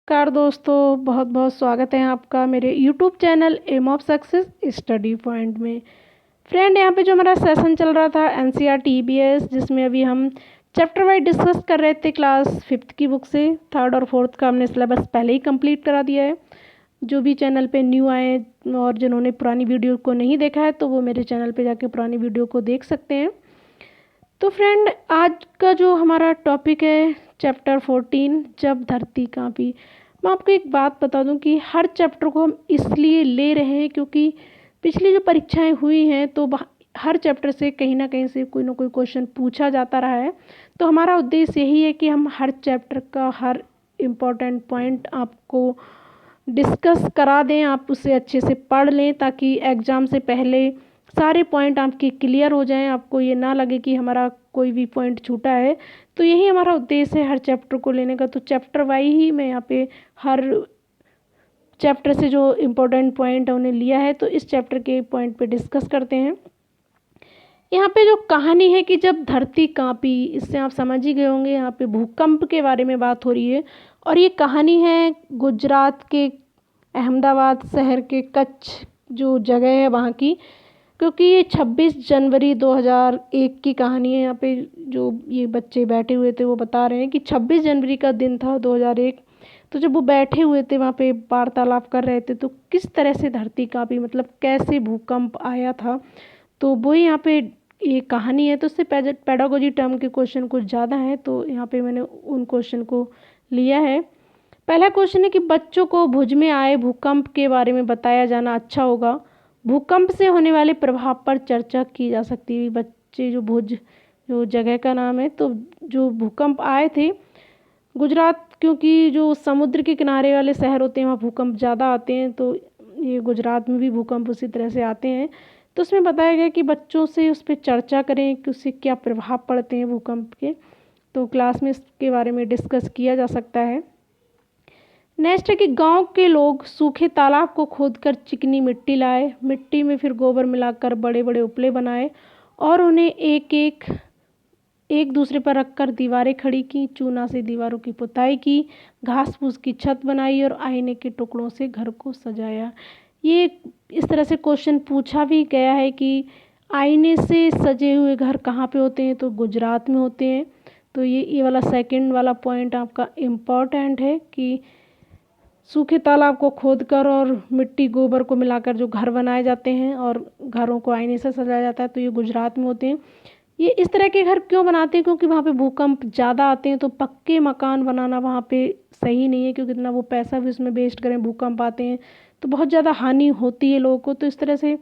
नमस्कार दोस्तों, बहुत बहुत स्वागत है आपका मेरे YouTube channel aim of success study point में। फ्रेंड, यहाँ पे जो हमारा सेशन चल रहा था एनसीईआरटी ईबीएस, जिसमें अभी हम चैप्टर वाइज डिस्कस कर रहे थे क्लास 5th की बुक से। 3rd और 4th का हमने सिलेबस पहले ही कंप्लीट करा दिया है। जो भी चैनल पे न्यू आए और जिन्होंने पुरानी वीडियो को नहीं देखा है तो वो मेरे चैनल पर जाके पुरानी वीडियो को देख सकते हैं। तो फ्रेंड, आज का जो हमारा टॉपिक है चैप्टर 14, जब धरती कांपी। मैं आपको एक बात बता दूं कि हर चैप्टर को हम इसलिए ले रहे हैं क्योंकि पिछली जो परीक्षाएं हुई हैं तो हर चैप्टर से कहीं ना कहीं से कोई ना कोई क्वेश्चन पूछा जाता रहा है। तो हमारा उद्देश्य यही है कि हम हर चैप्टर का हर इम्पोर्टेंट पॉइंट आपको डिस्कस करा दें, आप उसे अच्छे से पढ़ लें ताकि एग्ज़ाम से पहले सारे पॉइंट आपके क्लियर हो जाएं, आपको ये ना लगे कि हमारा कोई भी पॉइंट छूटा है। तो यही हमारा उद्देश्य है हर चैप्टर को लेने का। तो चैप्टर वाइज ही मैं यहाँ पे हर चैप्टर से जो इम्पोर्टेंट पॉइंट है उन्हें लिया है, तो इस चैप्टर के पॉइंट पे डिस्कस करते हैं। यहाँ पे जो कहानी है कि जब धरती कांपी, इससे आप समझ ही गए होंगे, यहाँ पे भूकंप के बारे में बात हो रही है। और ये कहानी है गुजरात के अहमदाबाद शहर के कच्छ जो जगह है वहाँ की, क्योंकि ये 26 जनवरी 2001 की कहानी है। यहाँ पे जो ये बच्चे बैठे हुए थे वो बता रहे हैं कि 26 जनवरी का दिन था 2001। तो जब वो बैठे हुए थे वहाँ पे वार्तालाप कर रहे थे तो किस तरह से धरती कांपी, मतलब कैसे भूकंप आया था, तो वो यहाँ पे ये कहानी है। तो उससे पेडागोजी टर्म के क्वेश्चन कुछ ज़्यादा हैं, तो यहाँ पे मैंने उन क्वेश्चन को लिया है। पहला क्वेश्चन है कि बच्चों को भुज में आए भूकंप के बारे में बताया जाना अच्छा होगा। भूकंप से होने वाले प्रभाव पर चर्चा की जा सकती है। बच्चे जो भुज जो जगह का नाम है, तो जो भूकंप आए थे गुजरात, क्योंकि जो समुद्र के किनारे वाले शहर होते हैं वहाँ भूकंप ज़्यादा आते हैं, तो ये गुजरात में भी भूकंप उसी तरह से आते हैं। तो उसमें बताया गया कि बच्चों से उस पर चर्चा करें कि उससे क्या प्रभाव पड़ते हैं भूकंप के। तो क्लास में इसके बारे में डिस्कस किया जा सकता है। नेक्स्ट है कि गांव के लोग सूखे तालाब को खोदकर चिकनी मिट्टी लाए, मिट्टी में फिर गोबर मिलाकर बड़े बड़े उपले बनाए और उन्हें एक दूसरे पर रखकर दीवारें खड़ी की, चूना से दीवारों की पुताई की, घास फूस की छत बनाई और आईने के टुकड़ों से घर को सजाया। ये इस तरह से क्वेश्चन पूछा भी गया है कि आईने से सजे हुए घर कहाँ पे होते हैं, तो गुजरात में होते हैं। तो ये वाला सेकंड वाला पॉइंट आपका इम्पॉर्टेंट है कि सूखे तालाब को खोदकर और मिट्टी गोबर को मिलाकर जो घर बनाए जाते हैं और घरों को आईने से सजाया जाता है, तो ये गुजरात में होते हैं। ये इस तरह के घर क्यों बनाते हैं, क्योंकि वहाँ पे भूकंप ज़्यादा आते हैं, तो पक्के मकान बनाना वहाँ पे सही नहीं है, क्योंकि इतना वो पैसा भी उसमें वेस्ट करें, भूकंप आते हैं तो बहुत ज़्यादा हानि होती है लोगों को। तो इस तरह से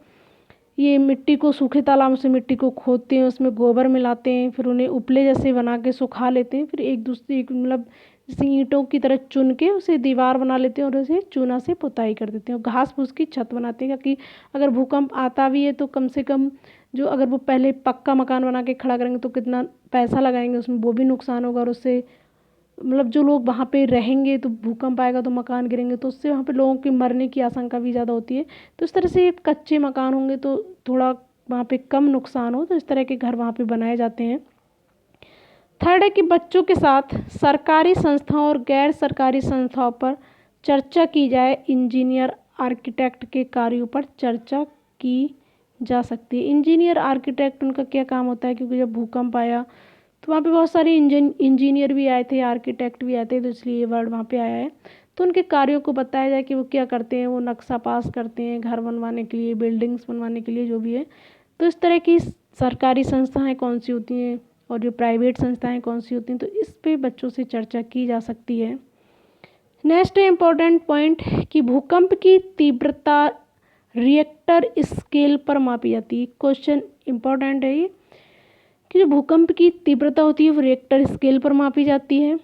ये मिट्टी को, सूखे तालाब से मिट्टी को खोदते हैं, उसमें गोबर मिलाते हैं, फिर उन्हें उपले जैसे बना के सुखा लेते हैं, फिर एक दूसरे मतलब जैसे ईंटों की तरह चुन के उसे दीवार बना लेते हैं और उसे चूना से पुताई कर देते हैं और घास फूस की छत बनाते हैं, ताकि अगर भूकंप आता भी है तो कम से कम जो, अगर वो पहले पक्का मकान बना के खड़ा करेंगे तो कितना पैसा लगाएंगे उसमें, वो भी नुकसान होगा और उससे मतलब जो लोग वहाँ पे रहेंगे तो भूकंप आएगा तो मकान गिरेंगे, तो उससे वहाँ पे लोगों की मरने की आशंका भी ज़्यादा होती है। तो इस तरह से कच्चे मकान होंगे तो थोड़ा वहाँ पे कम नुकसान हो, तो इस तरह के घर वहाँ पे बनाए जाते हैं। थर्ड है कि बच्चों के साथ सरकारी संस्थाओं और गैर सरकारी संस्थाओं पर चर्चा की जाए। इंजीनियर आर्किटेक्ट के कार्यों पर चर्चा की जा सकती है। इंजीनियर आर्किटेक्ट उनका क्या काम होता है, क्योंकि जब भूकंप आया तो वहाँ पे बहुत सारे इंजीनियर भी आए थे, आर्किटेक्ट भी आए थे, तो इसलिए ये वर्ड वहाँ पे आया है। तो उनके कार्यों को बताया जाए कि वो क्या करते हैं, वो नक्शा पास करते हैं घर बनवाने के लिए, बिल्डिंग्स बनवाने के लिए, जो भी है। तो इस तरह की सरकारी संस्थाएं कौन सी होती हैं और जो प्राइवेट संस्थाएं कौन सी होती हैं, तो इस पे बच्चों से चर्चा की जा सकती है। नेक्स्ट है इम्पोर्टेंट पॉइंट कि भूकंप की तीव्रता रिएक्टर स्केल पर मापी जाती है। क्वेश्चन इम्पोर्टेंट है ये कि जो भूकंप की तीव्रता होती है वो रिएक्टर स्केल पर मापी जाती है,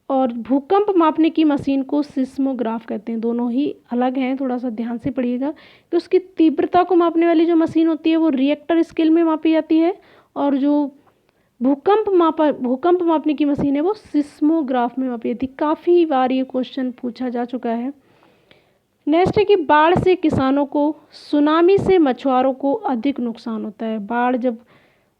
और भूकंप मापने की मशीन को सिस्मोग्राफ कहते हैं। दोनों ही अलग हैं, थोड़ा सा ध्यान से पढ़िएगा कि उसकी तीव्रता को मापने वाली जो मशीन होती है वो रिएक्टर स्केल में मापी जाती है, और जो भूकंप मापने की मशीन है वो सिस्मोग्राफ में मापी जाती है। काफ़ी बार ये क्वेश्चन पूछा जा चुका है। नेक्स्ट है कि बाढ़ से किसानों को, सुनामी से मछुआरों को अधिक नुकसान होता है। बाढ़, जब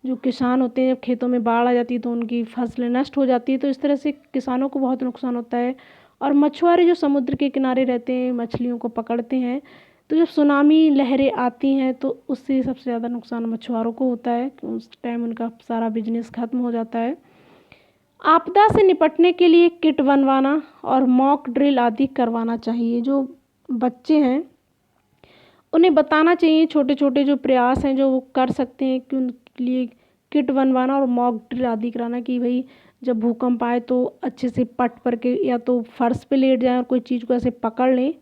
जो किसान होते हैं, जब खेतों में बाढ़ आ जाती है तो उनकी फसलें नष्ट हो जाती है, तो इस तरह से किसानों को बहुत नुकसान होता है। और मछुआरे जो समुद्र के किनारे रहते हैं, मछलियों को पकड़ते हैं, तो जब सुनामी लहरें आती हैं तो उससे सबसे ज़्यादा नुकसान मछुआरों को होता है कि उस टाइम उनका सारा बिजनेस ख़त्म हो जाता है। आपदा से निपटने के लिए किट बनवाना और मॉक ड्रिल आदि करवाना चाहिए। जो बच्चे हैं उन्हें बताना चाहिए, छोटे छोटे जो प्रयास हैं जो वो कर सकते हैं कि उनके लिए किट बनवाना और मॉक ड्रिल आदि कराना कि भाई जब भूकंप आए तो अच्छे से पट पर के या तो फर्श पे लेट जाएं और कोई चीज़ को ऐसे पकड़ लें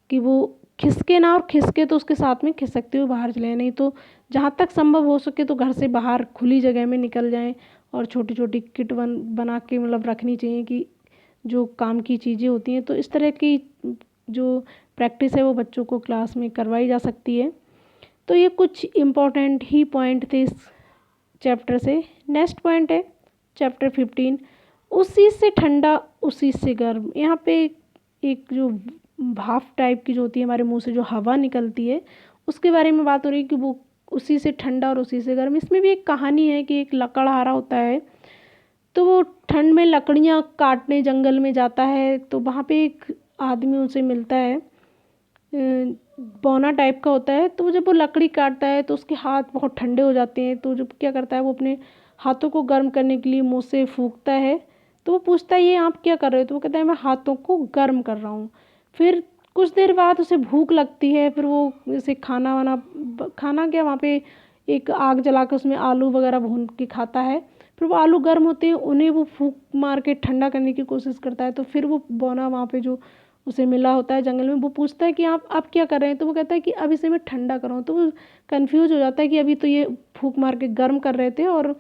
कि वो खिसके ना, और खिसके तो उसके साथ में खिसकते हुए बाहर चले, नहीं तो जहाँ तक संभव हो सके तो घर से बाहर खुली जगह में निकल जाएं। और छोटी छोटी किट बना के मतलब रखनी चाहिए कि जो काम की चीज़ें होती हैं। तो इस तरह की जो प्रैक्टिस है वो बच्चों को क्लास में करवाई जा सकती है। तो ये कुछ इम्पोर्टेंट ही पॉइंट थे इस चैप्टर से। नेक्स्ट पॉइंट है चैप्टर 15, उसी से ठंडा उसी से गर्म। यहाँ पे एक जो भाप टाइप की जो होती है, हमारे मुंह से जो हवा निकलती है, उसके बारे में बात हो रही है कि वो उसी से ठंडा और उसी से गर्म। इसमें भी एक कहानी है कि एक लकड़हारा होता है, तो वो ठंड में लकड़ियाँ काटने जंगल में जाता है। तो वहाँ पे एक आदमी उनसे मिलता है, बौना टाइप का होता है। तो जब वो लकड़ी काटता है तो उसके हाथ बहुत ठंडे हो जाते हैं। तो जब क्या करता है, वो अपने हाथों को गर्म करने के लिए मुँह से फूंकता है। तो वो पूछता है ये आप क्या कर रहे हो? तो वो कहता है मैं हाथों को गर्म कर रहा हूँ। फिर कुछ देर बाद उसे भूख लगती है, फिर वो जैसे खाना क्या, वहाँ पे एक आग जला कर उसमें आलू वगैरह भून के खाता है। फिर वो आलू गर्म होते हैं, उन्हें वो फूंक मार के ठंडा करने की कोशिश करता है। तो फिर वो बौना वहाँ पे जो उसे मिला होता है जंगल में, वो पूछता है कि आप क्या कर रहे हैं? तो वो कहता है कि अब इसे मैं ठंडा कर रहा हूँ। तो वो कन्फ्यूज हो जाता है कि अभी तो ये फूंक मार के गर्म कर रहे थे और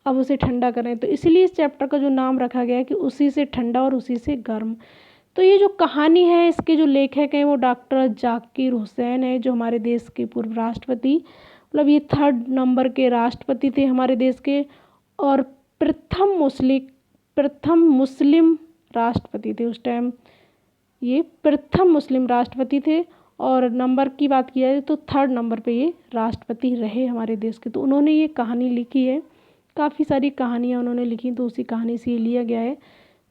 अब उसे ठंडा कर रहे हैं। तो इसीलिए इस चैप्टर का जो नाम रखा गया है कि उसी से ठंडा और उसी से गर्म। तो ये जो कहानी है, इसके जो लेखक हैं वो डॉक्टर जाकिर हुसैन है, जो हमारे देश के पूर्व राष्ट्रपति, मतलब ये 3rd नंबर के राष्ट्रपति थे हमारे देश के, और प्रथम मुस्लिम राष्ट्रपति थे उस टाइम। ये प्रथम मुस्लिम राष्ट्रपति थे। और नंबर की बात किया जाए तो 3rd नंबर पे ये राष्ट्रपति रहे हमारे देश के। तो उन्होंने ये कहानी लिखी है, काफ़ी सारी कहानियाँ उन्होंने लिखी, तो उसी कहानी से ये लिया गया है।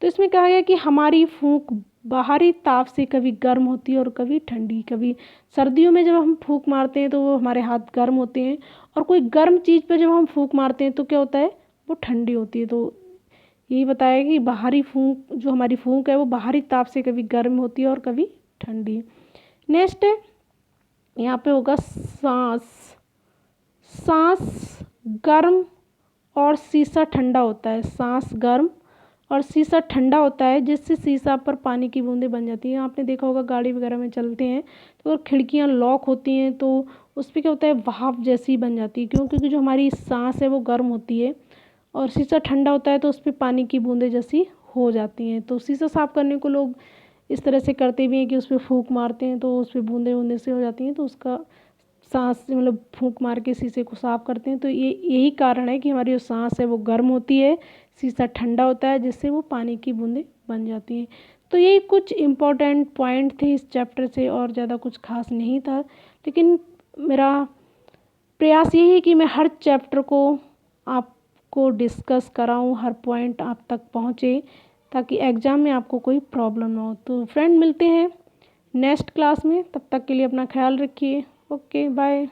तो इसमें कहा गया कि हमारी फूंक बाहरी ताप से कभी गर्म होती है और कभी ठंडी। कभी सर्दियों में जब हम फूंक मारते हैं तो वो हमारे हाथ गर्म होते हैं, और कोई गर्म चीज़ पर जब हम फूंक मारते हैं तो क्या होता है, वो ठंडी होती है। तो यही बताया कि बाहरी फूंक, जो हमारी फूंक है वो बाहरी ताप से कभी गर्म होती है और कभी ठंडी। नेक्स्ट है, यहाँ पे होगा सांस गर्म और शीशा ठंडा होता है। सांस गर्म और शीशा ठंडा होता है, जिससे शीशा पर पानी की बूंदें बन जाती हैं। आपने देखा होगा गाड़ी वगैरह में चलते हैं तो अगर खिड़कियाँ लॉक होती हैं तो उस पर क्या होता है, भाप जैसी बन जाती है, क्योंकि जो हमारी सांस है वो गर्म होती है, और शीशा ठंडा होता है तो उस पर पानी की बूंदें जैसी हो जाती हैं। तो शीशा साफ़ करने को लोग इस तरह से करते भी हैं कि उस पर फूंक मारते हैं तो उस पर बूंदे बूंदे से हो जाती हैं, तो उसका सांस से मतलब फूंक मार के शीशे को साफ़ करते हैं। तो ये यही कारण है कि हमारी जो सांस है वो गर्म होती है, शीशा ठंडा होता है, जिससे वो पानी की बूंदें बन जाती हैं। तो यही कुछ इम्पोर्टेंट पॉइंट थे इस चैप्टर से, और ज़्यादा कुछ खास नहीं था। लेकिन मेरा प्रयास यही है कि मैं हर चैप्टर को आपको डिस्कस कराऊं, हर पॉइंट आप तक पहुंचे, ताकि एग्ज़ाम में आपको कोई प्रॉब्लम ना हो। तो फ्रेंड, मिलते हैं नेक्स्ट क्लास में, तब तक के लिए अपना ख्याल रखिए। Okay, bye.